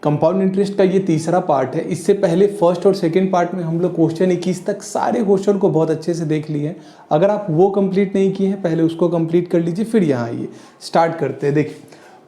Compound interest का ये तीसरा पार्ट है। इससे पहले फर्स्ट और सेकंड पार्ट में हम लोग क्वेश्चन 21 तक सारे क्वेश्चन को बहुत अच्छे से देख लिए हैं। अगर आप वो कंप्लीट नहीं किए हैं पहले उसको कंप्लीट कर लीजिए, फिर यहाँ आइए स्टार्ट करते हैं। देखिए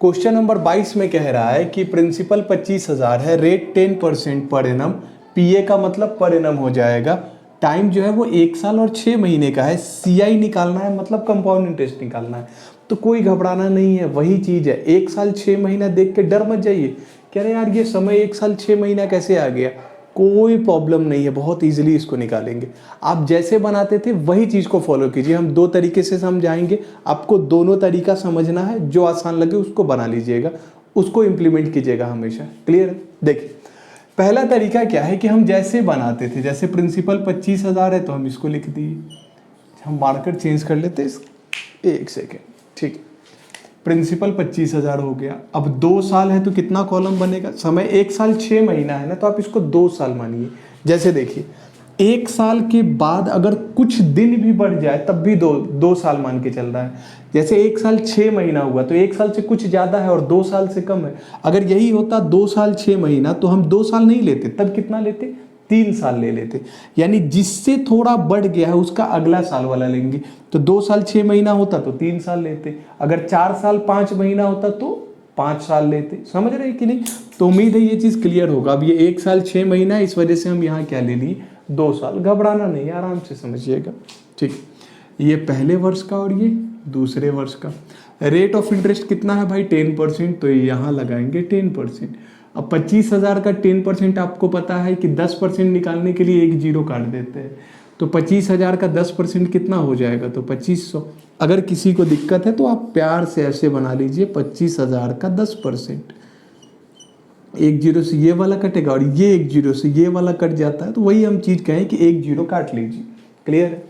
क्वेश्चन नंबर 22 में कह रहा है कि प्रिंसिपल 25,000 है, रेट 10% पर एनम, पीए का मतलब पर एनम हो जाएगा, टाइम जो है वो 1 साल और 6 महीने का है, सीआई निकालना है मतलब कंपाउंड इंटरेस्ट निकालना है। तो कोई घबराना नहीं है, वही चीज़ है। 1 साल 6 महीना देख के डर मत जाइए, कह रहे यार ये समय 1 साल 6 महीना कैसे आ गया। कोई प्रॉब्लम नहीं है, बहुत इजीली इसको निकालेंगे। आप जैसे बनाते थे वही चीज़ को फॉलो कीजिए। हम 2 तरीके से समझाएंगे, आपको दोनों तरीका समझना है, जो आसान लगे उसको बना लीजिएगा, उसको इम्प्लीमेंट कीजिएगा हमेशा। क्लियर है? देखिए पहला तरीका क्या है कि हम जैसे बनाते थे, जैसे प्रिंसिपल 25,000 है तो हम इसको लिख दिए, हम मार्कर चेंज कर लेते हैं, 1 सेकेंड, ठीक है। प्रिंसिपल 25,000 हो गया। अब 2 साल है तो कितना कॉलम बनेगा, समय 1 साल 6 महीना है ना, तो आप इसको 2 साल मानिए। जैसे देखिए 1 साल के बाद अगर कुछ दिन भी बढ़ जाए तब भी 2 साल मान के चल रहा है। जैसे 1 साल 6 महीना हुआ तो 1 साल से कुछ ज़्यादा है और 2 साल से कम है। अगर यही होता 2 साल 6 महीना तो हम 2 साल नहीं लेते, तब कितना लेते, 3 साल ले लेते। यानी जिससे थोड़ा बढ़ गया है उसका अगला साल वाला लेंगे। तो 2 साल 6 महीना होता तो 3 साल लेते, अगर 4 साल 5 महीना होता तो 5 साल लेते। समझ रहे हैं कि नहीं? तो उम्मीद है ये चीज़ क्लियर होगा। अब ये 1 साल 6 महीना है, इस वजह से हम यहाँ क्या ले लिए, 2 साल। घबराना नहीं, आराम से समझिएगा, ठीक। ये पहले वर्ष का और ये दूसरे वर्ष का। रेट ऑफ इंटरेस्ट कितना है भाई, 10%, तो यहाँ लगाएंगे 10%। अब 25,000 का 10% आपको पता है कि 10% निकालने के लिए एक जीरो काट देते हैं, तो 25,000 का 10% कितना हो जाएगा, तो 2500। अगर किसी को दिक्कत है तो आप प्यार से ऐसे बना लीजिए, 25,000 का 10%, एक जीरो से ये वाला कटेगा और ये एक जीरो से ये वाला कट जाता है, तो वही हम चीज़ कहें कि एक जीरो काट लीजिए। क्लियर है?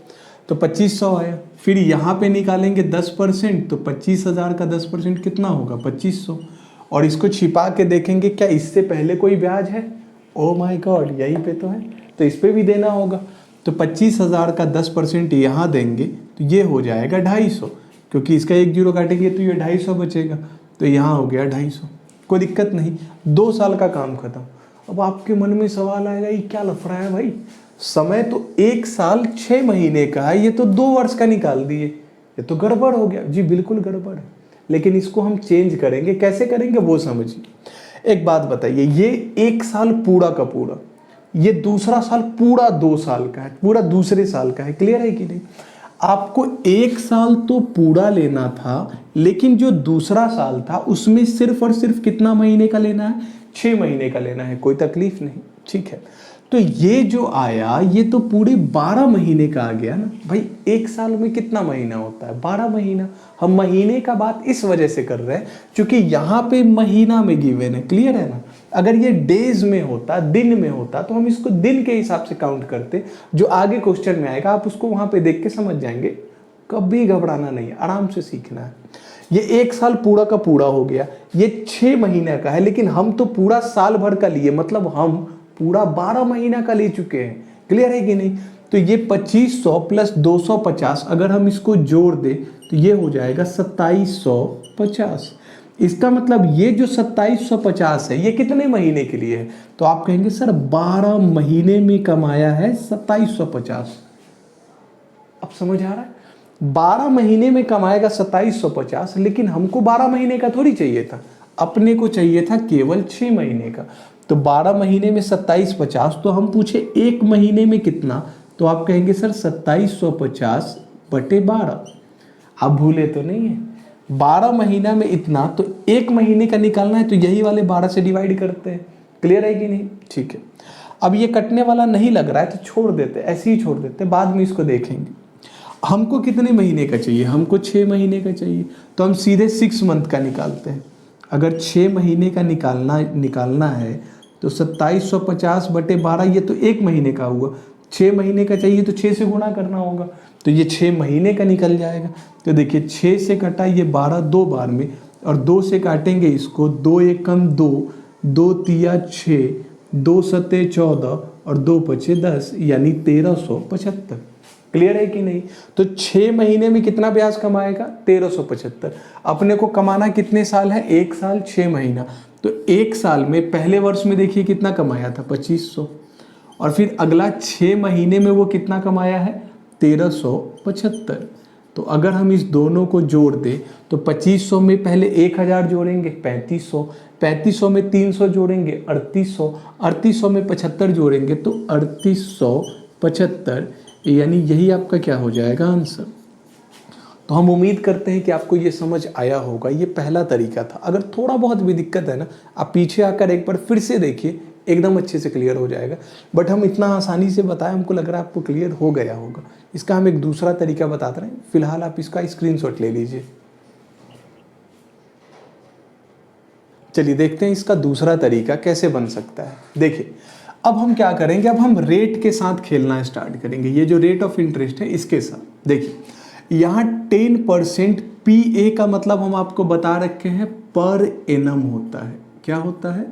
तो 2500 आया। फिर यहाँ पे निकालेंगे 10%, तो 25,000 का 10% कितना होगा, 2500। और इसको छिपा के देखेंगे क्या इससे पहले कोई ब्याज है, ओ माय गॉड यहीं पे तो है, तो इस पर भी देना होगा। तो 25,000 का 10% यहाँ देंगे तो ये हो जाएगा 250, क्योंकि इसका एक जीरो काटेंगे तो ये 250 बचेगा, तो यहाँ हो गया 250। कोई दिक्कत नहीं, 2 साल का काम खत्म। अब आपके मन में सवाल आएगा ये क्या लफड़ा है भाई, समय तो 1 साल 6 महीने का है, ये तो 2 वर्ष का निकाल दिए, ये तो गड़बड़ हो गया। जी बिल्कुल गड़बड़ है, लेकिन इसको हम चेंज करेंगे। कैसे करेंगे वो समझिए। एक बात बताइए, ये 1 साल पूरा का पूरा, ये दूसरा साल पूरा 2 साल का है, पूरा दूसरे साल का है। क्लियर है कि नहीं? आपको 1 साल तो पूरा लेना था, लेकिन जो दूसरा साल था उसमें सिर्फ और सिर्फ कितना महीने का लेना है, 6 महीने का लेना है। कोई तकलीफ नहीं, ठीक है। तो ये जो आया ये तो पूरे 12 महीने का आ गया ना भाई। 1 साल में कितना महीना होता है, 12 महीना। हम महीने का बात इस वजह से कर रहे हैं क्योंकि यहाँ पे महीना में गिवन है। क्लियर है ना? अगर ये डेज में होता, दिन में होता, तो हम इसको दिन के हिसाब से काउंट करते। जो आगे क्वेश्चन में आएगा आप उसको वहां पे देख के समझ जाएंगे। कभी घबराना नहीं, आराम से सीखना है। ये 1 साल पूरा का पूरा हो गया, ये 6 महीने का है, लेकिन हम तो पूरा साल भर का लिए, मतलब हम पूरा 12 महीना का ले चुके हैं। क्लियर है कि नहीं? तो ये 2500 प्लस 250 अगर हम इसको जोड़ दे तो ये हो जाएगा 2750। इसका मतलब ये जो 2750 है ये कितने महीने के लिए है, तो आप कहेंगे सर 12 महीने में कमाया है 2750। अब समझ आ रहा है? 12 महीने में कमाएगा 2750, लेकिन हमको 12 महीने का थोड़ी चाहिए था, अपने को चाहिए था केवल 6 महीने का। तो 12 महीने में 2750, तो हम पूछे 1 महीने में कितना, तो आप कहेंगे सर 2750 बटे 12। आप भूले तो नहीं है? 12 महीना में इतना, तो 1 महीने का निकालना है तो यही वाले 12 से डिवाइड करते हैं। क्लियर है कि नहीं? ठीक है। अब ये कटने वाला नहीं लग रहा है तो छोड़ देते, ऐसे ही छोड़ देते, बाद में इसको देखेंगे। हमको कितने महीने का चाहिए, हमको 6 महीने का चाहिए, तो हम सीधे 6 मंथ का निकालते हैं। अगर 6 महीने का निकालना है तो 2750 बटे 12, ये तो 1 महीने का हुआ। 6 महीने का चाहिए तो 6 से गुणा करना होगा, तो ये 6 महीने का निकल जाएगा। तो देखिए 6 से कटा ये 12 2 बार में, और 2 से काटेंगे इसको, 2 1 कम 2, 2 तिया 6, 2 सते 14 और 2 पचे 10, यानी 1375। क्लियर है कि नहीं? तो 6 महीने में कितना ब्याज कमाएगा, 1375। अपने को कमाना कितने साल है, 1 साल 6 महीना, तो एक साल में पहले वर्ष में देखिए कितना कमाया था 2500, और फिर अगला 6 महीने में वो कितना कमाया है 1375। तो अगर हम इस दोनों को जोड़ दें तो 2500 में पहले 1000 जोड़ेंगे 3500, 3500 में 300 जोड़ेंगे 3800, 3800 में 75 जोड़ेंगे तो 3875, यानी यही आपका क्या हो जाएगा आंसर। तो हम उम्मीद करते हैं कि आपको ये समझ आया होगा। ये पहला तरीका था। अगर थोड़ा बहुत भी दिक्कत है ना, आप पीछे आकर एक बार फिर से देखिए, एकदम अच्छे से क्लियर हो जाएगा। बट हम इतना आसानी से बताएं, हमको लग रहा है आपको क्लियर हो गया होगा। इसका हम एक दूसरा तरीका बताते हैं, फिलहाल आप इसका स्क्रीनशॉट ले लीजिए। चलिए देखते हैं इसका दूसरा तरीका कैसे बन सकता है। देखिए अब हम क्या करेंगे, अब हम रेट के साथ खेलना स्टार्ट करेंगे। ये जो रेट ऑफ इंटरेस्ट है इसके साथ देखिए यहाँ 10% PA का मतलब हम आपको बता रखे हैं पर एनम होता है। क्या होता है?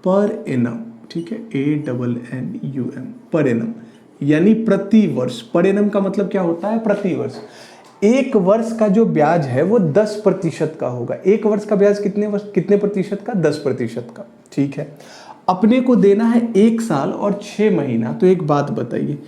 पर एनम, ठीक है, ANNUM, पर एनम यानी प्रति वर्ष। पर एनम का मतलब क्या होता है? प्रति वर्ष। एक वर्ष का जो ब्याज है वो 10% का होगा। एक वर्ष का ब्याज कितने प्रतिशत का? 10% का, ठीक है। अपने को देना है 1 साल और 6 महीना। तो एक बात बताइए,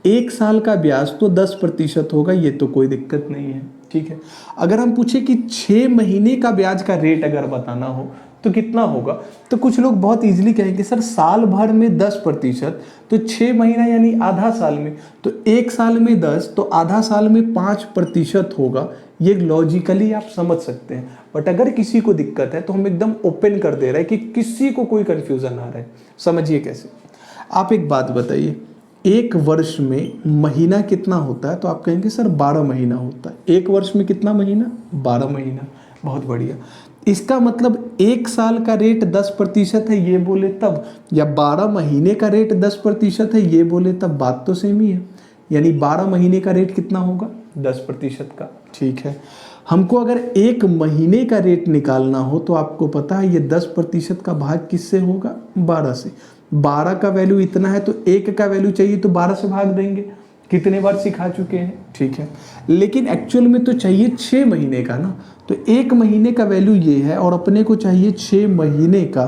1 साल का ब्याज तो 10% होगा, ये तो कोई दिक्कत नहीं है, ठीक है। अगर हम पूछे कि 6 महीने का ब्याज का रेट अगर बताना हो तो कितना होगा, तो कुछ लोग बहुत इजीली कहेंगे सर साल भर में 10%, तो 6 महीना यानी आधा साल में, तो 1 साल में 10 तो आधा साल में 5% होगा। ये लॉजिकली आप समझ सकते हैं। बट अगर किसी को दिक्कत है तो हम एकदम ओपन कर दे रहे हैं कि किसी को कोई कंफ्यूजन आ रहा है। समझिए कैसे। आप एक बात बताइए, एक वर्ष में महीना कितना होता है? तो आप कहेंगे सर 12 महीना होता है। एक वर्ष में कितना महीना? 12 महीना। बहुत बढ़िया। इसका मतलब 1 साल का रेट 10% है ये बोले तब, या 12 महीने का रेट 10% है ये बोले तब, बात तो सेम ही है। यानी 12 महीने का रेट कितना होगा? 10% का, ठीक है। हमको अगर 1 महीने का रेट निकालना हो तो आपको पता है ये 10% का भाग किससे होगा? 12 से। 12 का वैल्यू इतना है तो 1 का वैल्यू चाहिए तो 12 से भाग देंगे। कितने बार सिखा चुके हैं, ठीक है। लेकिन एक्चुअल में तो चाहिए 6 महीने का ना, तो 1 महीने का वैल्यू ये है और अपने को चाहिए 6 महीने का,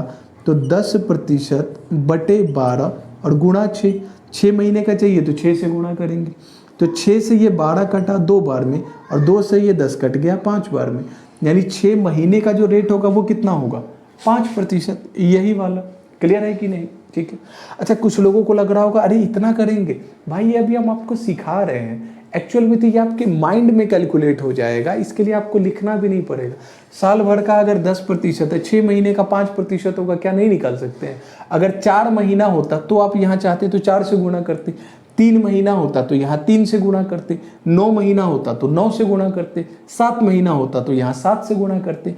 तो 10% बटे 12 और गुणा 6। 6 महीने का चाहिए तो 6 से गुणा करेंगे। तो 6 से ये 12 कटा 2 बार में, और 2 से ये 10 कट गया 5 बार में, यानी 6 महीने का जो रेट होगा वो कितना होगा? 5%। यही वाला। क्लियर है कि नहीं? ठीक है। अच्छा, कुछ लोगों को लग रहा होगा अरे इतना करेंगे भाई, ये अभी हम आपको सिखा रहे हैं। एक्चुअल में तो ये आपके माइंड में कैलकुलेट हो जाएगा, इसके लिए आपको लिखना भी नहीं पड़ेगा। साल भर का अगर 10% है, 6 महीने का 5% होगा, क्या नहीं निकाल सकते हैं? अगर 4 महीना होता तो आप यहाँ चाहते तो 4 से गुणा करते, 3 महीना होता तो यहाँ 3 से गुणा करते, 9 महीना होता तो 9 से गुणा करते, 7 महीना होता तो यहाँ 7 से गुणा करते।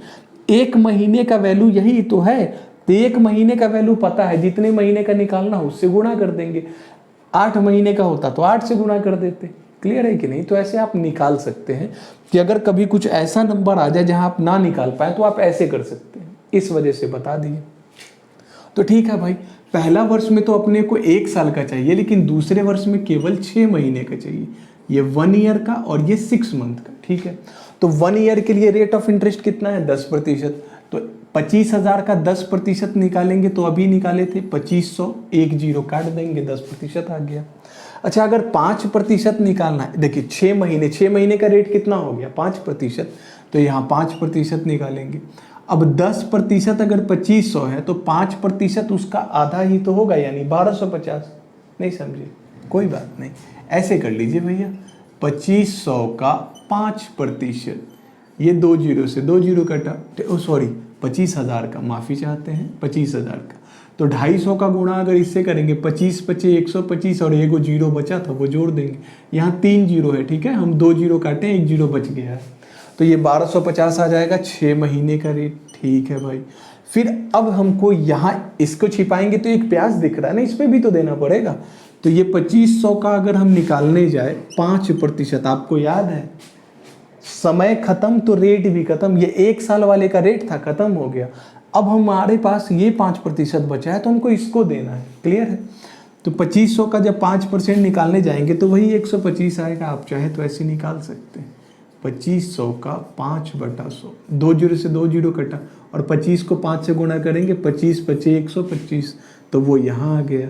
1 महीने का वैल्यू यही तो है। तो 1 महीने का वैल्यू पता है, जितने महीने का निकालना हो उससे गुणा कर देंगे। 8 महीने का होता तो 8 से गुणा कर देते। क्लियर है कि नहीं? तो ऐसे आप निकाल सकते हैं कि अगर कभी कुछ ऐसा नंबर आ जाए जहां आप ना निकाल पाए तो आप ऐसे कर सकते हैं। इस वजह से बता दिए। तो ठीक है भाई, पहला वर्ष में तो अपने को 1 साल का चाहिए, लेकिन दूसरे वर्ष में केवल 6 महीने का चाहिए। ये 1 ईयर का और ये 6 मंथ का, ठीक है। तो 1 ईयर के लिए रेट ऑफ इंटरेस्ट कितना है? 10%। तो 25,000 का 10% निकालेंगे तो अभी निकाले थे 2500, 1 जीरो काट देंगे, 10% आ गया। अच्छा, अगर 5% निकालना है, देखिए 6 महीने का रेट कितना हो गया? 5%। तो यहाँ 5% निकालेंगे। अब 10% अगर 2500 है तो 5% उसका आधा ही तो होगा, यानी 1250। नहीं समझे? कोई बात नहीं, ऐसे कर लीजिए भैया। 2500 का 5%, ये 2 जीरो से 2 जीरो कटा, सॉरी 25,000 का, माफ़ी चाहते हैं, 25,000 का। तो 250 का गुणा अगर इससे करेंगे, 25 पचे 125 और एक जीरो बचा था वो जोड़ देंगे। यहाँ 3 जीरो है, ठीक है, हम 2 जीरो काटे, 1 जीरो बच गया है, तो ये 1250 आ जाएगा 6 महीने का रेट। ठीक है भाई। फिर अब हमको यहाँ इसको छिपाएंगे तो एक ब्याज दिख रहा है ना, इस पर भी तो देना पड़ेगा। तो ये 2500 का अगर हम निकालने जाए 5%, आपको याद है समय खत्म तो रेट भी खत्म। ये 1 साल वाले का रेट था, खत्म हो गया। अब हमारे पास ये 5% बचा है तो हमको इसको देना है। क्लियर है? तो 2500 का जब 5% निकालने जाएंगे तो वही 125 आएगा। आप चाहे तो ऐसे निकाल सकते हैं। 2500 का 5/100, 2 जीरो से 2 जीरो कटा, और 25 को 5 से गुणा करेंगे, 25 25 125, तो वो यहाँ आ गया।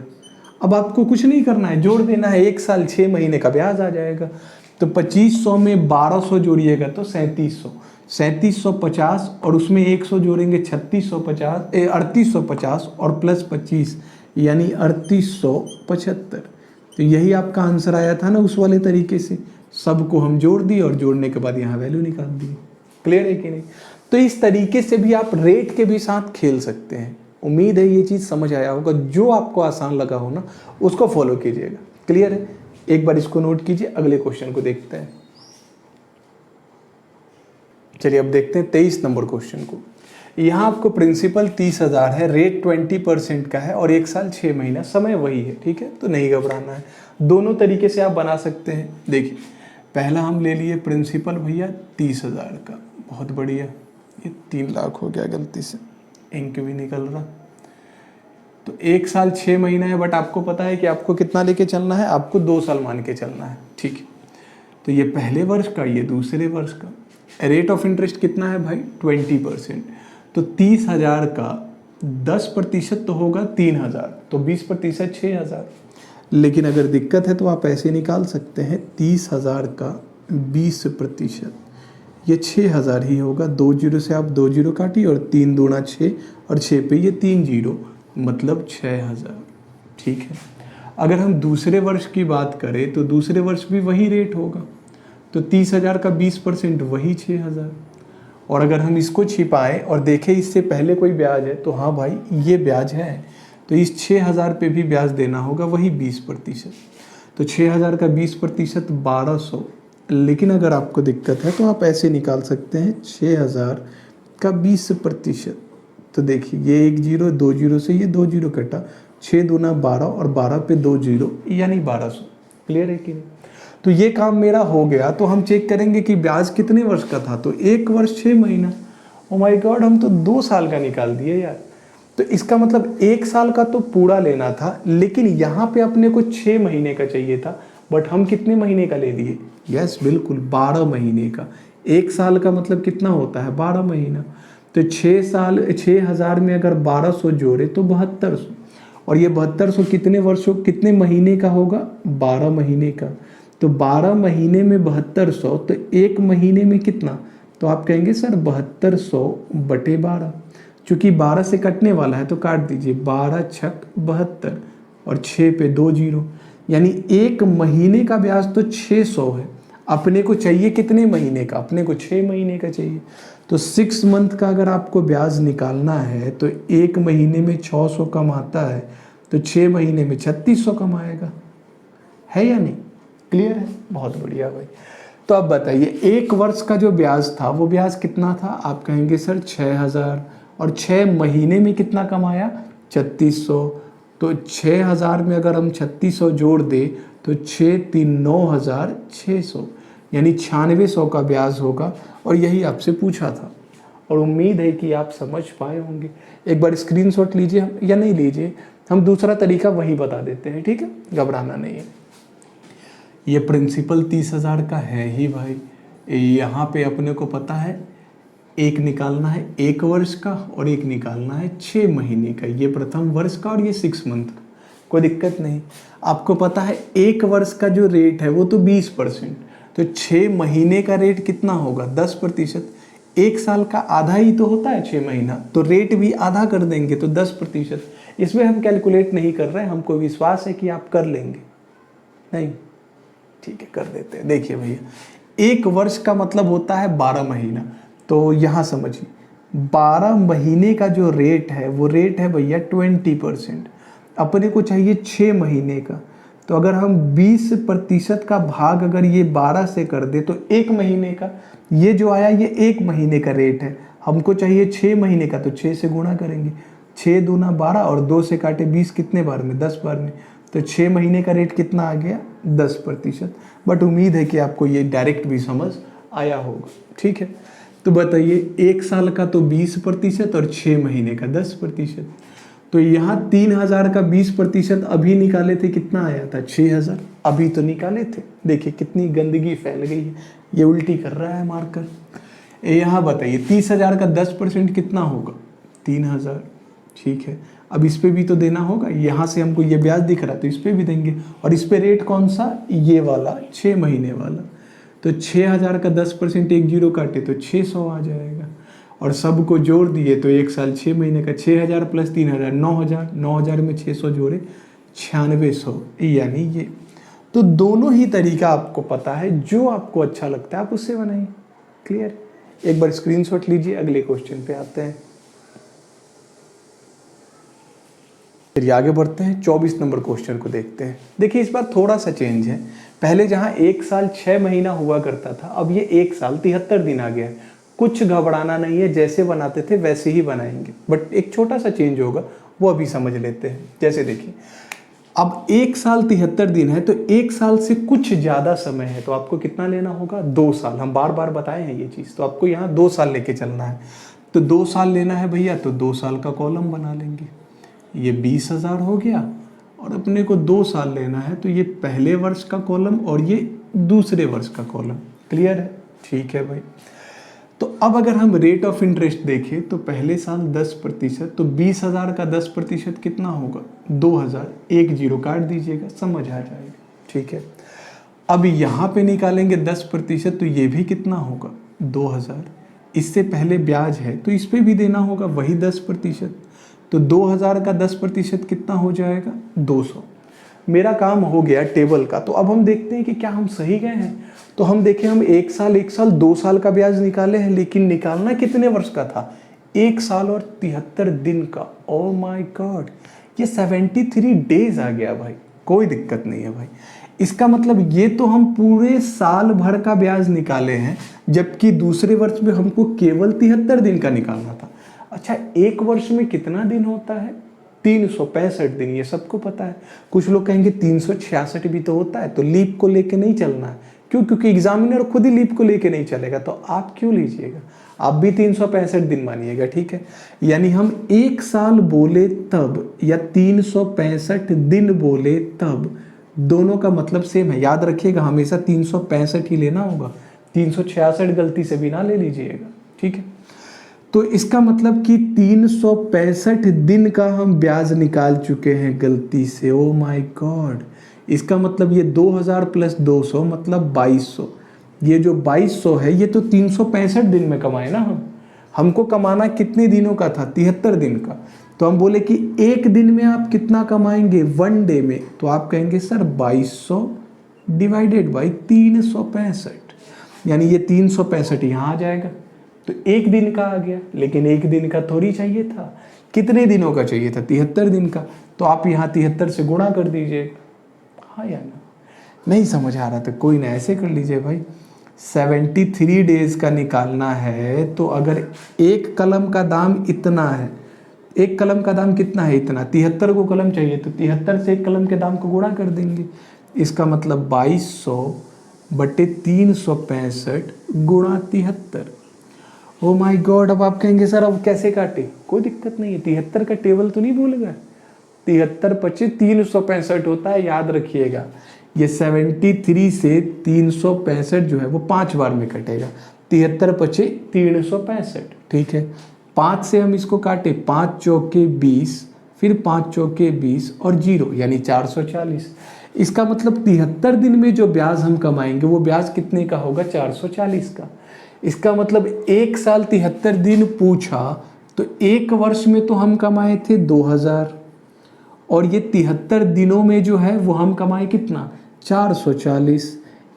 अब आपको कुछ नहीं करना है, जोड़ देना है, 1 साल 6 महीने का ब्याज आ जाएगा। तो 2500 में 1200 जोड़िएगा तो 3700, 3750, और उसमें 100 जोड़ेंगे 3650, 3850, और प्लस 25 यानी 3875। तो यही आपका आंसर आया था ना उस वाले तरीके से, सबको हम जोड़ दिए और जोड़ने के बाद यहाँ वैल्यू निकाल दी। क्लियर है कि नहीं? तो इस तरीके से भी आप रेट के भी साथ खेल सकते हैं। उम्मीद है ये चीज़ समझ आया होगा, जो आपको आसान लगा हो ना उसको फॉलो कीजिएगा। क्लियर है? एक बार इसको नोट कीजिए, अगले क्वेश्चन को देखते हैं। चलिए अब देखते हैं 23 नंबर क्वेश्चन को। यहाँ आपको प्रिंसिपल 30,000 है, रेट 20% का है और 1 साल 6 महीना, समय वही है। ठीक है, तो नहीं घबराना है, दोनों तरीके से आप बना सकते हैं। देखिए पहला हम ले लिए प्रिंसिपल भैया 30,000 का, बहुत बढ़िया, ये 3 लाख हो गया, गलती से इंक भी निकल रहा। तो 1 साल 6 महीना है, बट आपको पता है कि आपको कितना लेके चलना है, आपको 2 साल मान के चलना है। ठीक है, तो ये पहले वर्ष का, ये दूसरे वर्ष का। रेट ऑफ इंटरेस्ट कितना है भाई? 20%। तो 30,000 का 10% तो होगा 3,000, तो 20% 6,000। लेकिन अगर दिक्कत है तो आप ऐसे निकाल सकते हैं, 30,000 का 20%, ये 6,000 ही होगा। 2 जीरो से आप 2 जीरो काटिए, और 3 दूना 6, और 6 पे ये 3 जीरो, मतलब 6,000। ठीक है, अगर हम दूसरे वर्ष की बात करें तो दूसरे वर्ष भी वही रेट होगा, तो 30,000 का 20% वही 6,000। और अगर हम इसको छिपाएं और देखें इससे पहले कोई ब्याज है, तो हाँ भाई ये ब्याज है, तो इस 6,000 पे भी ब्याज देना होगा, वही 20%। तो 6,000 का 20% 1,200। लेकिन अगर आपको दिक्कत है तो आप ऐसे निकाल सकते हैं, 6,000 का 20%। तो देखिए ये 1 जीरो, 2 जीरो से ये 2 जीरो कटा, 6 दूना 12, और 12 पे 2 जीरो यानी 1,200। क्लियर है कि नहीं? तो ये काम मेरा हो गया। तो हम चेक करेंगे कि ब्याज कितने वर्ष का था, तो 1 वर्ष 6 महीना। ओ माय गॉड, हम तो 2 साल का निकाल दिए यार। तो इसका मतलब 1 साल का तो पूरा लेना था, लेकिन यहाँ पे अपने को 6 महीने का चाहिए था, बट हम कितने महीने का ले लिए? यस बिल्कुल, 12 महीने का। 1 साल का मतलब कितना होता है? 12 महीना। तो 6,000 में अगर 1,200 जोड़े तो 7,200, और ये 7,200 कितने वर्षों, कितने महीने का होगा? 12 महीने का। तो 12 महीने में 7,200, तो 1 महीने में कितना? तो आप कहेंगे सर 7,200 बटे 12, चूंकि 12 से कटने वाला है तो काट दीजिए, 12 छक 72, और 6 पे 2 जीरो, यानी 1 महीने का ब्याज तो 600 है। अपने को चाहिए कितने महीने का? अपने को 6 महीने का चाहिए। तो 6 मंथ का अगर आपको ब्याज निकालना है तो 1 महीने में 600 कम आता है, तो 6 महीने में 3600 कम आएगा। है या नहीं? क्लियर है? बहुत बढ़िया भाई। तो अब बताइए 1 वर्ष का जो ब्याज था वो ब्याज कितना था? आप कहेंगे सर 6,000, और 6 महीने में कितना कमाया? 3600। तो 6,000 में अगर हम 3600 जोड़ दे तो 6 3 9,600, यानी 9600 का ब्याज होगा, और यही आपसे पूछा था। और उम्मीद है कि आप समझ पाए होंगे। एक बार स्क्रीनशॉट लीजिए या नहीं लीजिए, हम दूसरा तरीका वही बता देते हैं। ठीक है, घबराना नहीं है। ये प्रिंसिपल 30,000 का है ही भाई। यहाँ पे अपने को पता है एक निकालना है 1 वर्ष का, और एक निकालना है 6 महीने का। ये प्रथम वर्ष का और ये 6 मंथ का, कोई दिक्कत नहीं। आपको पता है 1 वर्ष का जो रेट है वो तो 20%, तो 6 महीने का रेट कितना होगा? 10%। 1 साल का आधा ही तो होता है 6 महीना, तो रेट भी आधा कर देंगे, तो 10%। इसमें हम कैलकुलेट नहीं कर रहे हैं, हमको विश्वास है कि आप कर लेंगे। नहीं, ठीक है, कर देते हैं। देखिए भैया 1 वर्ष का मतलब होता है 12 महीना, तो यहाँ समझिए 12 महीने का जो रेट है वो रेट है भैया 20%। अपने को चाहिए 6 महीने का, तो अगर हम 20% का भाग अगर ये 12 से कर दे तो 1 महीने का, ये जो आया ये 1 महीने का रेट है। हमको चाहिए 6 महीने का, तो 6 से गुणा करेंगे, 6 दूना 12, और 2 से काटे 20 कितने बार में? 10 बार में। तो 6 महीने का रेट कितना आ गया? 10%। बट उम्मीद है कि आपको ये डायरेक्ट भी समझ आया होगा। ठीक है, तो बताइए 1 साल का तो 20% और 6 महीने का 10%। तो यहाँ 3000 का 20% अभी निकाले थे, कितना आया था 6000, अभी तो निकाले थे। देखिए कितनी गंदगी फैल गई है, ये उल्टी कर रहा है मार्कर। यहाँ बताइए 30,000 का 10% कितना होगा 3000, ठीक है। अब इस पे भी तो देना होगा, यहाँ से हमको ये ब्याज दिख रहा है तो इस पे भी देंगे, और इस पे रेट कौन सा, ये वाला 6 महीने वाला। तो 6000 का 10% एक जीरो काटे तो 600 आ जाएगा, और सबको जोड़ दिए तो एक साल 6 महीने का 6000 प्लस 3000 9000, 9000 में 600 जोड़े 9600, यानी ये। तो दोनों ही तरीका आपको पता है, जो आपको अच्छा लगता है आप उससे बनाइए। क्लियर? एक बार स्क्रीनशॉट लीजिए, अगले क्वेश्चन पे आते हैं। चलिए आगे बढ़ते हैं, 24 नंबर क्वेश्चन को देखते हैं। देखिए इस बार थोड़ा सा चेंज है, पहले जहां 1 साल 6 महीना हुआ करता था, अब ये 1 साल 73 दिन आ गया है। कुछ घबराना नहीं है, जैसे बनाते थे वैसे ही बनाएंगे, बट एक छोटा सा चेंज होगा, वो अभी समझ लेते हैं। जैसे देखिए अब 1 साल 73 दिन है, तो 1 साल से कुछ ज़्यादा समय है, तो आपको कितना लेना होगा 2 साल। हम बार बार बताए हैं ये चीज़, तो आपको यहाँ 2 साल लेके चलना है। तो 2 साल लेना है भैया, तो 2 साल का कॉलम बना लेंगे, ये 20,000 हो गया। और अपने को 2 साल लेना है, तो ये पहले वर्ष का कॉलम और ये दूसरे वर्ष का कॉलम। क्लियर है? ठीक है भाई। तो अब अगर हम रेट ऑफ इंटरेस्ट देखें तो पहले साल 10%, तो 20,000 का 10% कितना होगा 2000, एक जीरो काट दीजिएगा, समझ आ जाएगा। ठीक है। अब यहाँ पे निकालेंगे 10%, तो ये भी कितना होगा 2000। इससे पहले ब्याज है तो इस पे भी देना होगा वही 10%, तो 2000 का 10% कितना हो जाएगा 200। मेरा काम हो गया टेबल का। तो अब हम देखते हैं कि क्या हम सही गए हैं। तो हम देखें, हम 1 साल 1 साल 2 साल का ब्याज निकाले हैं, लेकिन निकालना कितने वर्ष का था 1 साल और 73 दिन का। ओह माय गॉड, ये 73 डेज आ गया भाई। कोई दिक्कत नहीं है भाई, इसका मतलब ये तो हम पूरे साल भर का ब्याज निकाले हैं, जबकि दूसरे वर्ष में हमको केवल 73 दिन का निकालना था। अच्छा, एक वर्ष में कितना दिन होता है 365 दिन, ये सबको पता है। कुछ लोग कहेंगे 366 भी तो होता है, तो लीप को लेके नहीं चलना है। क्यों? क्योंकि एग्जामिनर खुद ही लीप को लेके नहीं चलेगा, तो आप क्यों लीजिएगा, आप भी 365 दिन मानिएगा। ठीक है, यानी हम 1 साल बोले तब या 365 दिन बोले तब, दोनों का मतलब सेम है। याद रखिएगा, हमेशा 365 ही लेना होगा, 366 गलती से भी ना ले लीजिएगा। ठीक है, तो इसका मतलब कि 365 दिन का हम ब्याज निकाल चुके हैं गलती से। ओ माय गॉड, इसका मतलब ये 2000 प्लस 200 मतलब 2200। ये जो 2200 है ये तो 365 दिन में कमाए ना हमको कमाना कितने दिनों का था 73 दिन का। तो हम बोले कि एक दिन में आप कितना कमाएंगे 1 डे में, तो आप कहेंगे सर 2200 डिवाइडेड बाई 365, यानी ये 365 यहाँ आ जाएगा। तो एक दिन का आ गया, लेकिन एक दिन का थोड़ी चाहिए था, कितने दिनों का चाहिए था 73 दिन का। तो आप यहाँ 73 से गुणा कर दीजिए। हाँ या ना? नहीं समझ आ रहा था, कोई ना ऐसे कर लीजिए भाई। 73 डेज का निकालना है, तो अगर एक कलम का दाम इतना है, एक कलम का दाम कितना है इतना, 73 को कलम चाहिए, तो 73 से एक कलम के दाम को गुणा कर देंगे। इसका मतलब 2200 बटे 365 गुणा 73। ओ माय गॉड, अब आप कहेंगे सर अब कैसे काटे, कोई दिक्कत नहीं है, 73 का टेबल तो नहीं भूल गए। 73 पचे 365 होता है, याद रखिएगा। ये 73 से 365 जो है वो 5 बार में कटेगा। 73 पचे 365, ठीक है। 5 से हम इसको काटे, 5 चौके 20, फिर 5 चौके 20 और 0 यानी 440। इसका मतलब 73 दिन में जो ब्याज हम कमाएंगे वो ब्याज कितने का होगा 440 का। इसका मतलब 1 साल 73 दिन पूछा, तो एक वर्ष में तो हम कमाए थे 2000, और ये 73 दिनों में जो है वो हम कमाए कितना 440।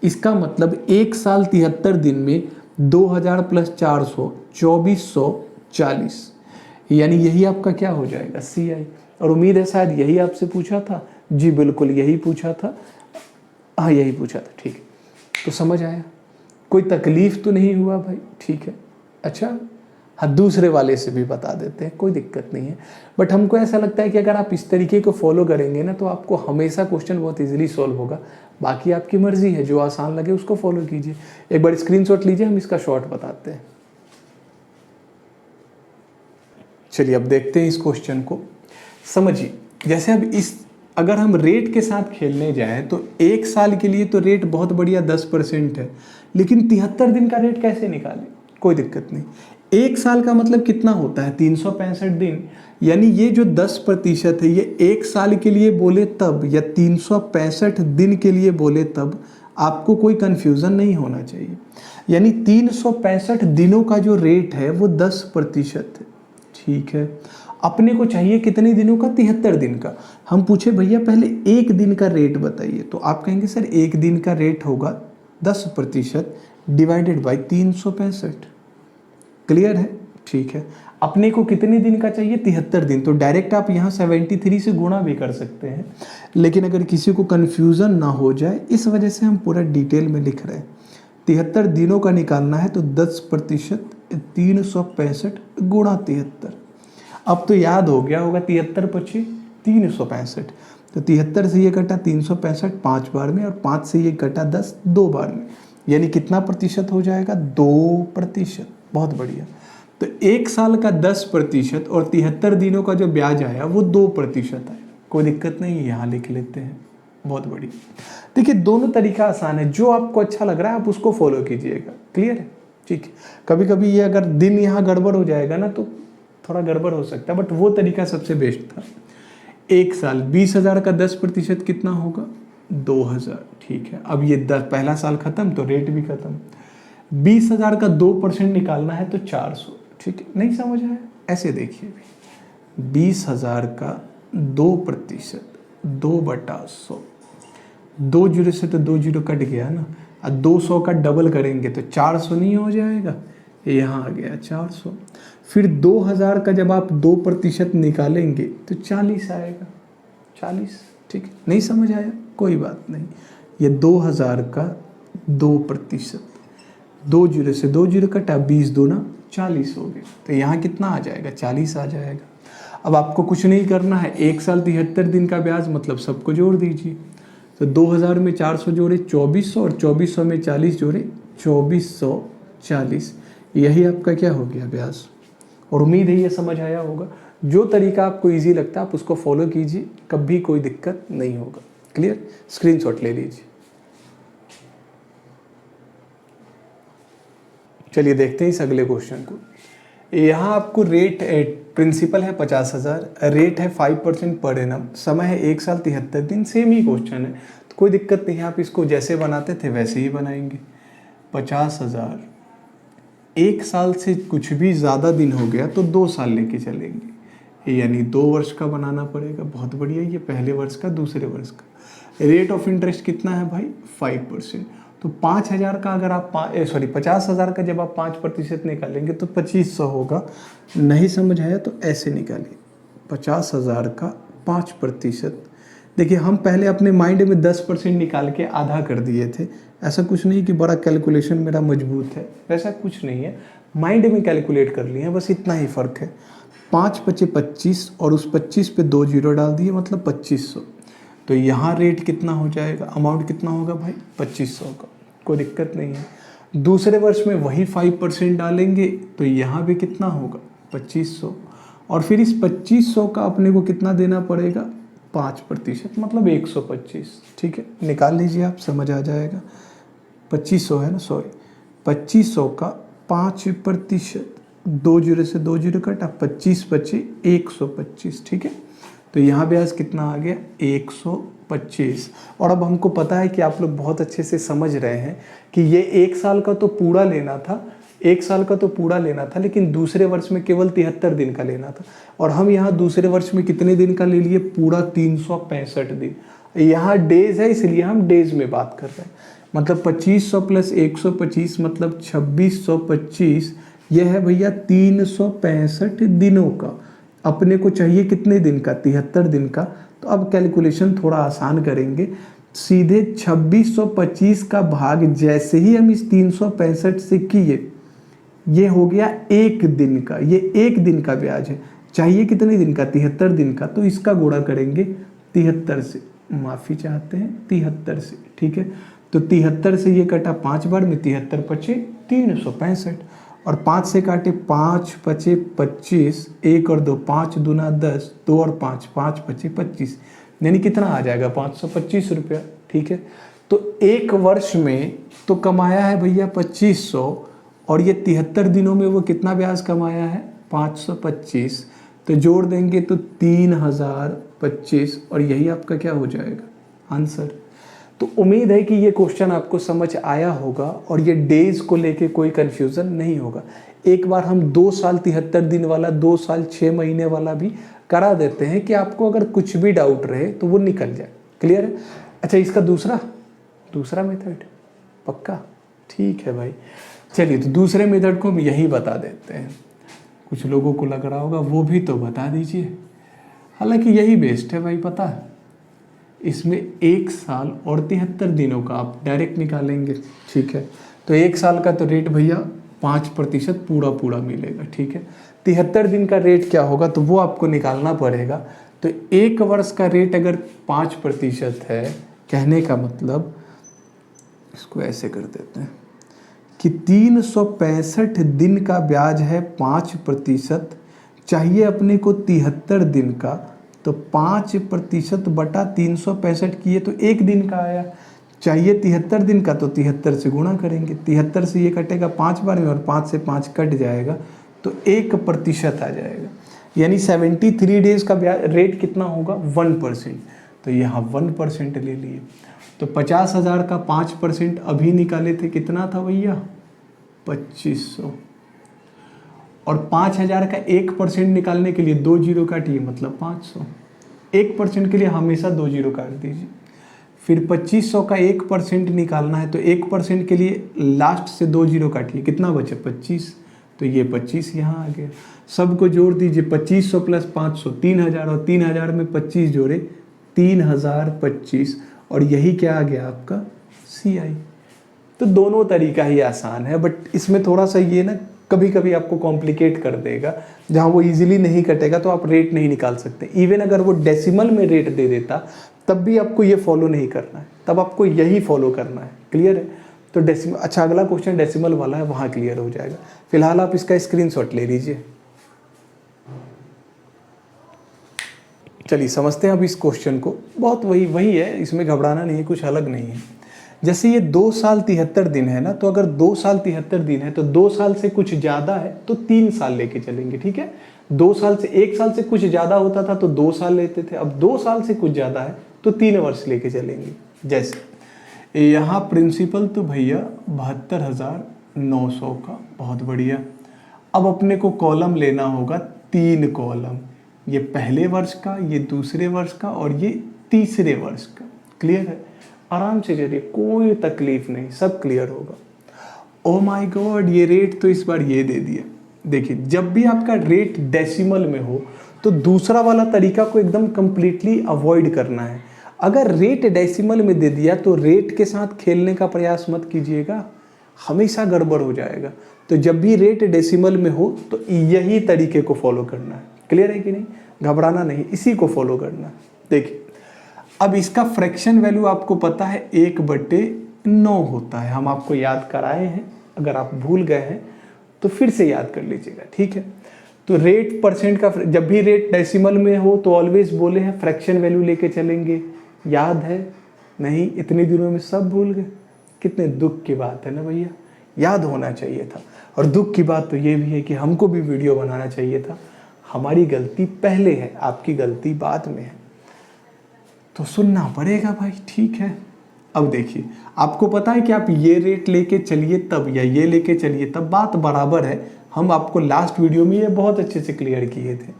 इसका मतलब 1 साल 73 दिन में 2000 प्लस 400 2440, यानी यही आपका क्या हो जाएगा CI। और उम्मीद है शायद यही आपसे पूछा था। जी बिल्कुल यही पूछा था, हाँ यही पूछा था। ठीक है, तो समझ आया, कोई तकलीफ तो नहीं हुआ भाई। ठीक है, अच्छा हाँ दूसरे वाले से भी बता देते हैं, कोई दिक्कत नहीं है। बट हमको ऐसा लगता है कि अगर आप इस तरीके को फॉलो करेंगे ना, तो आपको हमेशा क्वेश्चन बहुत इजीली सॉल्व होगा। बाकी आपकी मर्जी है, जो आसान लगे उसको फॉलो कीजिए। एक बार स्क्रीनशॉट लीजिए, हम इसका शॉर्ट बताते हैं। चलिए अब देखते हैं इस क्वेश्चन को। समझिए, जैसे अब अगर हम रेट के साथ खेलने जाएं तो 1 साल के लिए तो रेट बहुत बढ़िया 10% है, लेकिन 73 दिन का रेट कैसे निकालें? कोई दिक्कत नहीं। 1 साल का मतलब कितना होता है? 365 दिन, यानी ये जो 10% है ये 1 साल के लिए बोले तब या 365 दिन के लिए बोले तब, आपको कोई कन्फ्यूज़न नहीं होना चाहिए। यानी 365 दिनों का जो रेट है वो 10% है, ठीक है। अपने को चाहिए कितने दिनों का? 73 दिन का। हम पूछे भैया पहले 1 दिन का रेट बताइए, तो आप कहेंगे सर 1 दिन का रेट होगा 10% डिवाइडेड बाई 365। क्लियर है? ठीक है। अपने को कितने दिन का चाहिए? 73 दिन। तो डायरेक्ट आप यहाँ 73 से गुणा भी कर सकते हैं, लेकिन अगर किसी को कन्फ्यूज़न ना हो जाए इस वजह से हम पूरा डिटेल में लिख रहे हैं। 73 दिनों का निकालना है तो 10% 365 गुणा 73। अब तो याद हो गया होगा, 73 पची 365, तो 73 से ये कटा 365 5 बार में, और 5 से ये कटा 10 2 बार में, यानी कितना प्रतिशत हो जाएगा? 2%। बहुत बढ़िया। तो 1 साल का 10% और 73 दिनों का जो ब्याज आया वो 2% आया। कोई दिक्कत नहीं है, यहाँ लिख लेते हैं। बहुत बढ़िया। देखिए दोनों तरीका आसान है, जो आपको अच्छा लग रहा है आप उसको फॉलो कीजिएगा। क्लियर है? ठीक है। कभी कभी ये अगर दिन यहाँ गड़बड़ हो जाएगा ना तो थोड़ा गड़बड़ हो सकता है, बट वो तरीका सबसे बेस्ट था। 1 साल 20,000 का 10% कितना होगा? 2,000। ठीक है। अब ये पहला साल खत्म तो रेट भी खत्म। 20,000 का 2% निकालना है तो 400। ठीक है, नहीं समझ आया? ऐसे देखिए, 20,000 का 2%, 2/100, 2 जीरो से तो 2 जीरो कट गया ना, और 200 का डबल करेंगे तो 400 नहीं हो जाएगा? यहाँ आ गया 400। फिर 2,000 का जब आप 2% निकालेंगे तो 40 आएगा, 40। ठीक है, नहीं समझ आया? कोई बात नहीं। ये 2,000 का 2%, 2 जीरो से 2 जीरो कटा, 20 दूना 40 हो गया, तो यहाँ कितना आ जाएगा? 40 आ जाएगा। अब आपको कुछ नहीं करना है, 1 साल 73 दिन का ब्याज मतलब सबको जोड़ दीजिए। तो 2,000 में 400 जोड़े 2400, और 2400 में 40 जोड़े 2440। यही आपका क्या हो गया? ब्याज। और उम्मीद है ये समझ आया होगा। जो तरीका आपको इजी लगता है आप उसको फॉलो कीजिए, कभी कोई दिक्कत नहीं होगा। क्लियर? स्क्रीनशॉट ले लीजिए। चलिए देखते हैं इस अगले क्वेश्चन को। यहाँ आपको रेट प्रिंसिपल है 50,000, रेट है 5% पर एनम, समय है 1 साल 73 दिन। सेम ही क्वेश्चन है तो कोई दिक्कत नहीं है, आप इसको जैसे बनाते थे वैसे ही बनाएंगे। 50,000 1 साल से कुछ भी ज़्यादा दिन हो गया तो 2 साल लेके चलेंगे, यानी 2 वर्ष का बनाना पड़ेगा। बहुत बढ़िया। ये पहले वर्ष का, दूसरे वर्ष का। रेट ऑफ इंटरेस्ट कितना है भाई? 5%। तो 5,000 का अगर आप 50,000 का जब आप 5% निकालेंगे तो 2500 होगा। नहीं समझ आया तो ऐसे निकालिए, 50,000 का 5%। देखिए हम पहले अपने माइंड में 10% निकाल के आधा कर दिए थे। ऐसा कुछ नहीं कि बड़ा कैलकुलेशन मेरा मजबूत है, वैसा कुछ नहीं है, माइंड में कैलकुलेट कर लिए हैं, बस इतना ही फ़र्क है। 5 पचे 25 और उस 25 पे 2 जीरो डाल दिए, मतलब 2500। तो यहाँ रेट कितना हो जाएगा? अमाउंट कितना होगा भाई? 2500 का। कोई दिक्कत नहीं है। दूसरे वर्ष में वही 5% डालेंगे तो यहाँ भी कितना होगा? 2500। और फिर इस 2500 का अपने को कितना देना पड़ेगा? 5%, मतलब 125। ठीक है, निकाल लीजिए आप, समझ आ जाएगा। 2500 है ना, सॉरी, 2500 का 5%, 2 जीरो से 2 जीरो कटा, 25 पचे 125। ठीक है, तो यहाँ ब्याज कितना आ गया? 125। और अब हमको पता है कि आप लोग बहुत अच्छे से समझ रहे हैं कि ये 1 साल का तो पूरा लेना था, 1 साल का तो पूरा लेना था, लेकिन दूसरे वर्ष में केवल 73 दिन का लेना था। और हम यहाँ दूसरे वर्ष में कितने दिन का ले लिए? पूरा 365 दिन। यहाँ डेज है इसलिए हम डेज में बात कर रहे हैं। मतलब 2500 प्लस 125 मतलब 2625। यह है भैया 365 दिनों का। अपने को चाहिए कितने दिन का? 73 दिन का। तो अब कैलकुलेशन थोड़ा आसान करेंगे, सीधे 2625 का भाग जैसे ही हम इस 365 से किए, ये हो गया 1 दिन का। ये 1 दिन का ब्याज है। चाहिए कितने दिन का? 73 दिन का। तो इसका गुणा करेंगे 73 से, माफ़ी चाहते हैं 73 से। ठीक है, तो 73 से ये कटा 5 बार में, 73 पचे 365। और 5 से काटे 5 बचे 25, 1 और 2 5 दूना 10, 2 और 5 5 बचे 25, यानी कितना आ जाएगा 525 रुपया। ठीक है, तो एक वर्ष में तो कमाया है भैया 2500, और ये 73 दिनों में वो कितना ब्याज कमाया है 525, तो जोड़ देंगे तो 3025, और यही आपका क्या हो जाएगा आंसर। तो उम्मीद है कि ये क्वेश्चन आपको समझ आया होगा और ये डेज को लेके कोई कंफ्यूजन नहीं होगा। एक बार हम 2 साल 73 दिन वाला, 2 साल 6 महीने वाला भी करा देते हैं कि आपको अगर कुछ भी डाउट रहे तो वो निकल जाए। क्लियर है? अच्छा, इसका दूसरा मेथड पक्का? ठीक है भाई, चलिए तो दूसरे मेथड को हम यही बता देते हैं। कुछ लोगों को लग रहा होगा वो भी तो बता दीजिए, हालांकि यही बेस्ट है भाई। पता है इसमें 1 साल और 73 दिनों का आप डायरेक्ट निकालेंगे। ठीक है, तो 1 साल का तो रेट भैया 5% पूरा मिलेगा। ठीक है, 73 दिन का रेट क्या होगा तो वो आपको निकालना पड़ेगा। तो 1 वर्ष का रेट अगर 5% है, कहने का मतलब इसको ऐसे कर देते हैं कि 365 दिन का ब्याज है 5%, चाहिए अपने को 73 दिन का, तो 5% बटा 365 किए तो 1 दिन का आया। चाहिए 73 दिन का तो 73 से गुणा करेंगे, 73 से ये कटेगा 5 बार में और 5 से 5 कट जाएगा तो 1% आ जाएगा। यानी 73 डेज का रेट कितना होगा 1%, तो यहाँ 1% ले लिए। तो 50,000 का 5% अभी निकाले थे, कितना था भैया 2500, और 5,000 का 1% निकालने के लिए 2 जीरो काटिए मतलब 500। 1% के लिए हमेशा 2 जीरो काट दीजिए। फिर 2500 का 1% निकालना है तो 1% के लिए लास्ट से 2 जीरो काटिए, कितना बचे 25, तो ये 25 यहाँ आ गया। सबको जोड़ दीजिए, 2500 प्लस 500 3000, और 3000 में 25 जोड़े 3025, और यही क्या आ गया आपका CI। तो दोनों तरीका ही आसान है, बट इसमें थोड़ा सा ये ना कभी कभी आपको कॉम्प्लिकेट कर देगा। जहाँ वो इजीली नहीं कटेगा तो आप रेट नहीं निकाल सकते। इवन अगर वो डेसिमल में रेट दे देता तब भी आपको ये फॉलो नहीं करना है, तब आपको यही फॉलो करना है। क्लियर है? तो डेसिमल, अच्छा अगला क्वेश्चन डेसिमल वाला है, वहाँ क्लियर हो जाएगा। फिलहाल आप इसका स्क्रीनशॉट ले लीजिए। चलिए समझते हैं अब इस क्वेश्चन को। बहुत वही है, इसमें घबराना नहीं है, कुछ अलग नहीं है। जैसे ये 2 साल 73 दिन है ना, तो अगर 2 साल 73 दिन है तो 2 साल से कुछ ज़्यादा है तो 3 साल लेके चलेंगे। ठीक है, 2 साल से 1 साल से कुछ ज़्यादा होता था तो 2 साल लेते थे, अब 2 साल से कुछ ज़्यादा है तो 3 वर्ष लेके चलेंगे। जैसे यहाँ प्रिंसिपल तो भैया 72,900 का, बहुत बढ़िया। अब अपने को कॉलम लेना होगा 3 कॉलम, ये पहले वर्ष का, ये दूसरे वर्ष का और ये तीसरे वर्ष का। क्लियर है? आराम से चलिए, कोई तकलीफ नहीं, सब क्लियर होगा। ओ माय गॉड, ये रेट तो इस बार ये दे दिया। देखिए, जब भी आपका रेट डेसिमल में हो तो दूसरा वाला तरीका को एकदम कंप्लीटली अवॉइड करना है। अगर रेट डेसिमल में दे दिया तो रेट के साथ खेलने का प्रयास मत कीजिएगा, हमेशा गड़बड़ हो जाएगा। तो जब भी रेट डेसिमल में हो तो यही तरीके को फॉलो करना है। क्लियर है कि नहीं? घबराना नहीं, इसी को फॉलो करना है। देखिए, अब इसका फ्रैक्शन वैल्यू आपको पता है 1/9 होता है, हम आपको याद कराए हैं। अगर आप भूल गए हैं तो फिर से याद कर लीजिएगा। ठीक है, तो रेट परसेंट का, जब भी रेट डेसिमल में हो तो ऑलवेज बोले हैं फ्रैक्शन वैल्यू लेके चलेंगे। याद है? नहीं, इतने दिनों में सब भूल गए। कितने दुख की बात है ना भैया, याद होना चाहिए था। और दुख की बात तो ये भी है कि हमको भी वीडियो बनाना चाहिए था। हमारी गलती पहले है, आपकी गलती बाद में है, तो सुनना पड़ेगा भाई। ठीक है, अब देखिए, आपको पता है कि आप ये रेट लेके चलिए तब या ये लेके चलिए तब, बात बराबर है। हम आपको लास्ट वीडियो में ये बहुत अच्छे से क्लियर किए थे।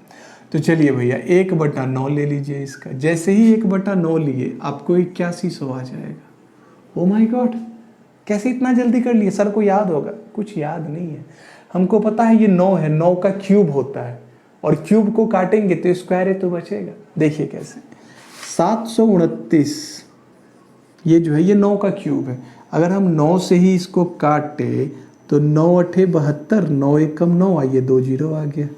तो चलिए भैया 1/9 ले लीजिए इसका। जैसे ही 1/9 लिए आपको 8100 आ जाएगा। ओ माय गॉड, कैसे इतना जल्दी कर लिए? सर को याद होगा? कुछ याद नहीं है, हमको पता है ये 9 है, 9 का क्यूब होता है, और क्यूब को काटेंगे तो स्क्वायर है तो बचेगा। देखिए कैसे, 729, ये जो है ये 9 का क्यूब है। अगर हम 9 से ही इसको काटे तो 9 8 72, 9 1 9, आइए 2 जीरो आ गया।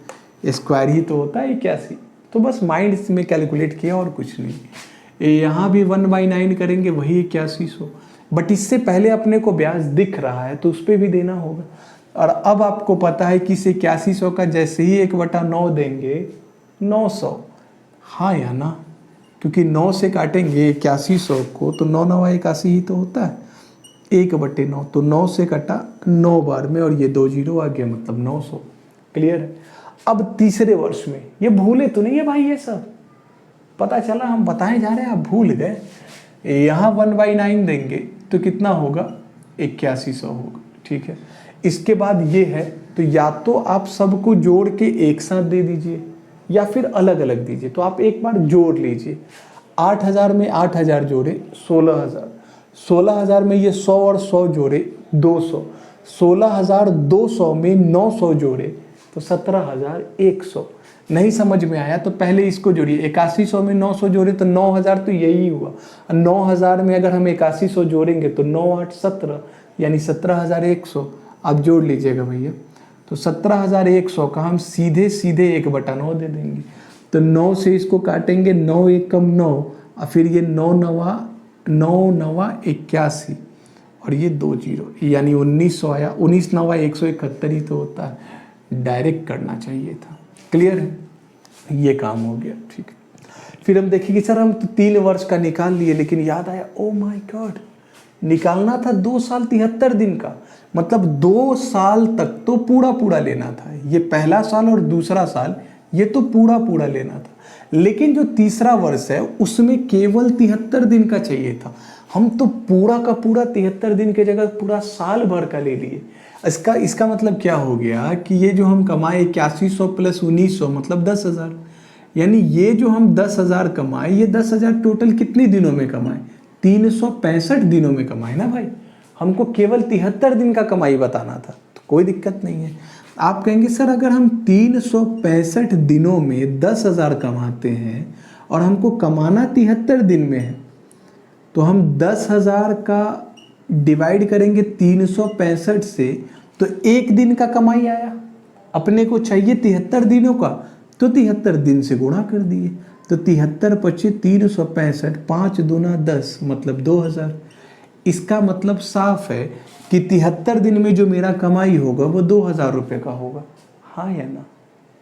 स्क्वायर ही तो होता है 81। तो बस माइंड में कैलकुलेट किया और कुछ नहीं। यहाँ भी 1/9 करेंगे, वही 8100। बट इससे पहले अपने को ब्याज दिख रहा है तो उस पर भी देना होगा। और अब आपको पता है कि इस 8100 का जैसे ही 1/9 देंगे 900, हाँ या ना, क्योंकि 9 से काटेंगे 8100 को तो 9 9 81 ही तो होता है, 1/9 तो 9 से कटा 9 बार में और ये 2 जीरो आ गया, मतलब 900। क्लियर है। अब तीसरे वर्ष में ये भूले तो नहीं है भाई, ये सब पता चला हम बताए जा रहे हैं, आप भूल गए। यहाँ 1/9 देंगे तो कितना होगा, 8100 होगा। ठीक है, इसके बाद ये है, तो या तो आप सबको जोड़ के एक साथ दे दीजिए या फिर अलग अलग दीजिए। तो आप एक बार जोड़ लीजिए, 8000 में 8000 जोड़े 16000, 16000 में ये 100 और 100 जोड़े 200, 16200 में 900 जोड़े तो 17100। नहीं समझ में आया तो पहले इसको जोड़िए, 8100 में 900 जोड़े तो 9000, तो यही हुआ। 9000 में अगर हम 8100 जोड़ेंगे तो 9 8 17 यानी 17100। आप जोड़ लीजिएगा भैया, तो 17100 का हम सीधे सीधे 1/9 दे देंगे। तो 9 से इसको काटेंगे, 9 1 कम 9 और फिर ये 9 9 81 और ये 2 जीरो यानी 1900 आया। 19 9 171 ही तो होता है, डायरेक्ट करना चाहिए था। क्लियर है, ये काम हो गया। ठीक है, फिर हम देखेंगे सर हम तो 3 वर्ष का निकाल लिए, लेकिन याद आया ओ माय गॉड, निकालना था 2 साल 73 दिन का, मतलब 2 साल तक तो पूरा पूरा लेना था। ये पहला साल और दूसरा साल ये तो पूरा पूरा लेना था, लेकिन जो तीसरा वर्ष है उसमें केवल 73 दिन का चाहिए था। हम तो पूरा का पूरा 73 दिन के जगह पूरा साल भर का ले लिए। इसका मतलब क्या हो गया कि ये जो हम कमाए 8100 प्लस 1900 मतलब 10,000, यानी ये जो हम 10,000 कमाए, ये 10,000 टोटल कितने दिनों में कमाए, 365 दिनों में कमाए ना भाई। हमको केवल 73 दिन का कमाई बताना था, तो कोई दिक्कत नहीं है। आप कहेंगे सर अगर हम 365 दिनों में 10,000 कमाते हैं और हमको कमाना 73 दिन में है, तो हम 10,000 का डिवाइड करेंगे 365 से, तो एक दिन का कमाई आया। अपने को चाहिए 73 दिनों का, तो 73 दिन से गुणा कर दिए, तो 73 पचे 365, 5 दूना 10 मतलब 2000। इसका मतलब साफ है कि 73 दिन में जो मेरा कमाई होगा वो 2000 रुपये का होगा, हाँ या ना।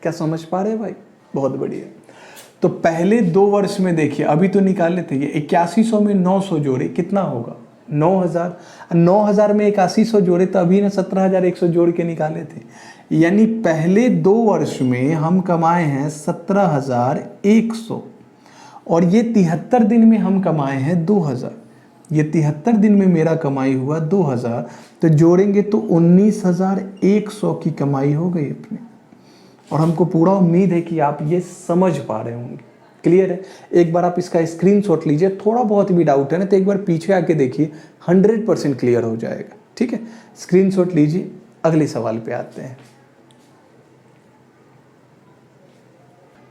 क्या समझ पा रहे भाई, बहुत बढ़िया। तो पहले 2 वर्ष में देखिए, अभी तो निकाले थे ये 8100 में 900 जोड़े कितना होगा 9000, 9000 में 8100 जोड़े तो अभी ना 17100 जोड़ के निकाले थे, यानी पहले 2 वर्ष में हम कमाए हैं 17100 और ये 73 दिन में हम कमाए हैं 2000। ये 73 दिन में मेरा कमाई हुआ 2000, तो जोड़ेंगे तो 19100 की कमाई हो गई अपनी। और हमको पूरा उम्मीद है कि आप ये समझ पा रहे होंगे। क्लियर है, एक बार आप इसका स्क्रीनशॉट लीजिए, थोड़ा बहुत भी डाउट है ना तो एक बार पीछे आके देखिए, 100% क्लियर हो जाएगा। ठीक है, स्क्रीनशॉट लीजिए, अगले सवाल पे आते हैं।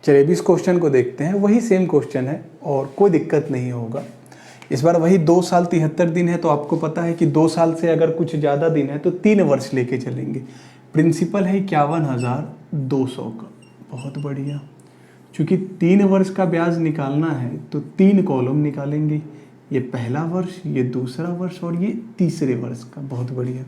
चलिए अभी इस क्वेश्चन को देखते हैं, वही सेम क्वेश्चन है और कोई दिक्कत नहीं होगा। इस बार वही 2 साल 73 दिन है, तो आपको पता है कि 2 साल से अगर कुछ ज़्यादा दिन है तो 3 वर्ष लेके चलेंगे। प्रिंसिपल है 51,200 का, बहुत बढ़िया। चूँकि 3 वर्ष का ब्याज निकालना है तो 3 कॉलम निकालेंगे, ये पहला वर्ष, ये दूसरा वर्ष और ये तीसरे वर्ष का, बहुत बढ़िया।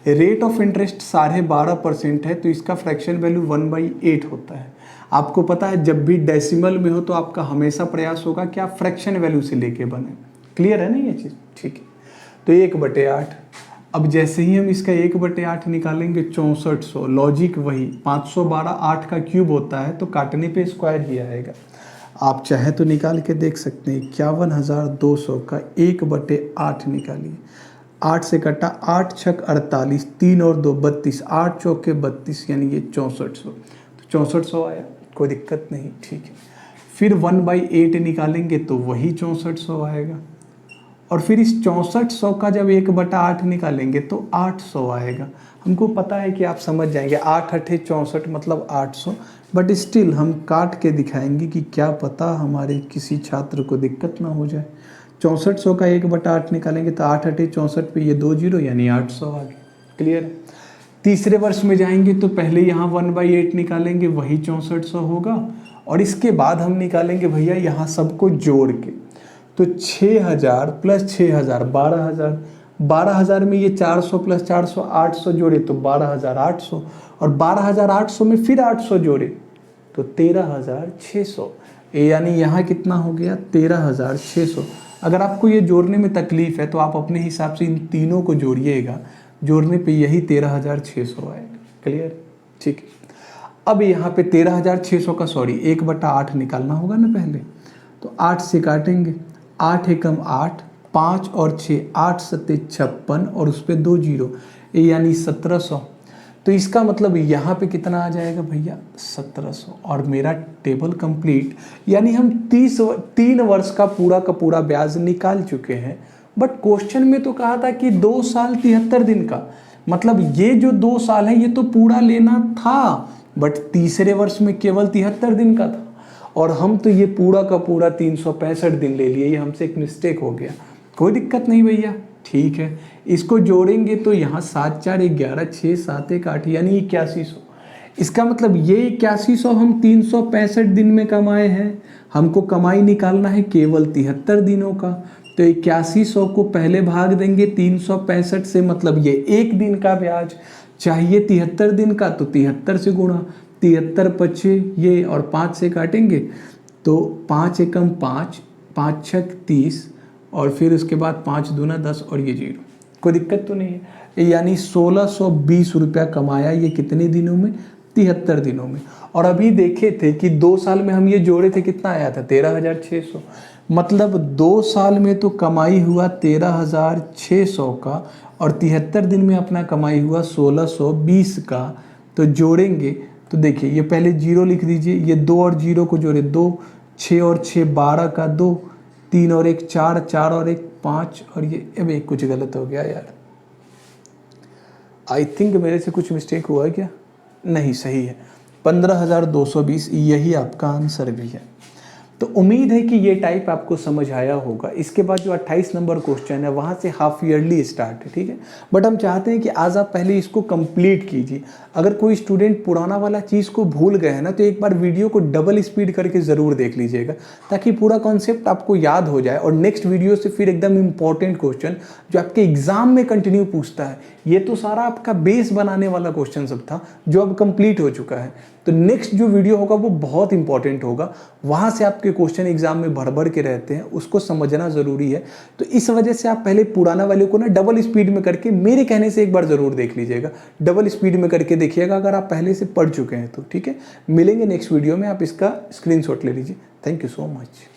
रेट ऑफ इंटरेस्ट 12.5% है, तो इसका फ्रैक्शन वैल्यू 1/8 होता है। आपको पता है जब भी डेसिमल में हो तो आपका हमेशा प्रयास होगा कि आप फ्रैक्शन वैल्यू से लेके बने। क्लियर है ना ये चीज़, ठीक है। तो 1/8, अब जैसे ही हम इसका 1/8 निकालेंगे 6400, लॉजिक वही 512 8 का क्यूब होता है तो काटने पे स्क्वायर ही आएगा। आप चाहे तो निकाल के देख सकते हैं, 51,200 का 1/8 निकालिए। 8 से कटा 8 छक 48, 3 और 2 32, 8 चौके 32 यानी ये 6400, तो 6400 आया, कोई दिक्कत नहीं, ठीक है। फिर 1/8 निकालेंगे तो वही 6400 आएगा, और फिर इस 6400 का जब 1/8 निकालेंगे तो 800 आएगा। हमको पता है कि आप समझ जाएंगे, 8 8 64 मतलब 800, बट स्टिल हम काट के दिखाएंगे कि क्या पता हमारे किसी छात्र को दिक्कत ना हो जाए। 6400 का 1/8 निकालेंगे तो 8 8 64 पे ये 2 जीरो यानी 800 आ गया। क्लियर है। तीसरे वर्ष में जाएंगे तो पहले यहाँ 1/8 निकालेंगे, वही 6400 होगा, और इसके बाद हम निकालेंगे भैया यहाँ सबको जोड़ के, तो 6000 प्लस 6000 12000, 12,000 में ये 400 प्लस 400 800 जोड़े तो 12,800, और 12,800 में फिर 800 जोड़े तो 13,600। यानी यहाँ कितना हो गया 13,600। अगर आपको ये जोड़ने में तकलीफ है तो आप अपने हिसाब से इन तीनों को जोड़िएगा, जोड़ने पे यही 13,600 आएगा। क्लियर? ठीक है। अब यहाँ पे 13,600 का 1/8 निकालना होगा ना पहले, तो 8 से काटेंगे, 8 एकम 8, 5 और 6, 8 सत्ते 56 और उस पर 2 जीरो, यानी 1700। तो इसका मतलब यहाँ पे कितना आ जाएगा भैया 1700, और मेरा टेबल कंप्लीट। यानी हम 3 वर्ष का पूरा ब्याज निकाल चुके हैं। बट क्वेश्चन में तो कहा था कि 2 साल 73 दिन का, मतलब ये जो 2 साल है ये तो पूरा लेना था, बट तीसरे वर्ष में केवल 73 दिन का था, और हम तो ये पूरा का पूरा 365 दिन ले लिए। ये हमसे एक मिस्टेक हो गया। कोई दिक्कत नहीं भैया, ठीक है। इसको जोड़ेंगे तो यहाँ 7 4 11 6 7 1 8 यानी 8100। इसका मतलब ये 8100 हम 365 दिन में कमाए हैं। हमको कमाई निकालना है केवल 73 दिनों का, तो 8100 को पहले भाग देंगे 365 से, मतलब ये एक दिन का ब्याज चाहिए 73 दिन का, तो 73 से गुणा, 73 पचे ये और 5 से काटेंगे तो 5 एकम 5, 5 छक 30 और फिर उसके बाद 5 दूना 10 और ये 0। कोई दिक्कत तो नहीं है। यानी 1620 रुपया कमाया ये कितने दिनों में 73 दिनों में। और अभी देखे थे कि 2 साल में हम ये जोड़े थे, कितना आया था 13,600। मतलब 2 साल में तो कमाई हुआ 13,600 का, और 73 दिन में अपना कमाई हुआ 1620 का। तो जोड़ेंगे तो देखिए ये पहले 0 लिख दीजिए, ये 2 और 0 को जोड़े 2, 6 और 6 12 का 2, 3 और 1 4, 4 और 1 5, और ये अब एक कुछ गलत हो गया यार, आई थिंक मेरे से कुछ मिस्टेक हुआ है क्या? नहीं, सही है 15,220, यही आपका आंसर भी है। तो उम्मीद है कि ये टाइप आपको समझ आया होगा। इसके बाद जो 28 नंबर क्वेश्चन है वहाँ से हाफ ईयरली स्टार्ट है, ठीक है। बट हम चाहते हैं कि आज आप पहले इसको कंप्लीट कीजिए। अगर कोई स्टूडेंट पुराना वाला चीज़ को भूल गए हैं ना, तो एक बार वीडियो को डबल स्पीड करके ज़रूर देख लीजिएगा, ताकि पूरा कॉन्सेप्ट आपको याद हो जाए। और नेक्स्ट वीडियो से फिर एकदम इम्पॉर्टेंट क्वेश्चन जो आपके एग्जाम में कंटिन्यू पूछता है, ये तो सारा आपका बेस बनाने वाला क्वेश्चन सब था जो अब कंप्लीट हो चुका है। तो नेक्स्ट जो वीडियो होगा वो बहुत इंपॉर्टेंट होगा, वहाँ से आपके क्वेश्चन एग्जाम में भर के रहते हैं, उसको समझना ज़रूरी है। तो इस वजह से आप पहले पुराना वाले को ना डबल स्पीड में करके मेरे कहने से एक बार ज़रूर देख लीजिएगा, डबल स्पीड में करके देखिएगा अगर आप पहले से पढ़ चुके हैं तो, ठीक है। मिलेंगे नेक्स्ट वीडियो में, आप इसका स्क्रीनशॉट ले लीजिए। Thank you so much.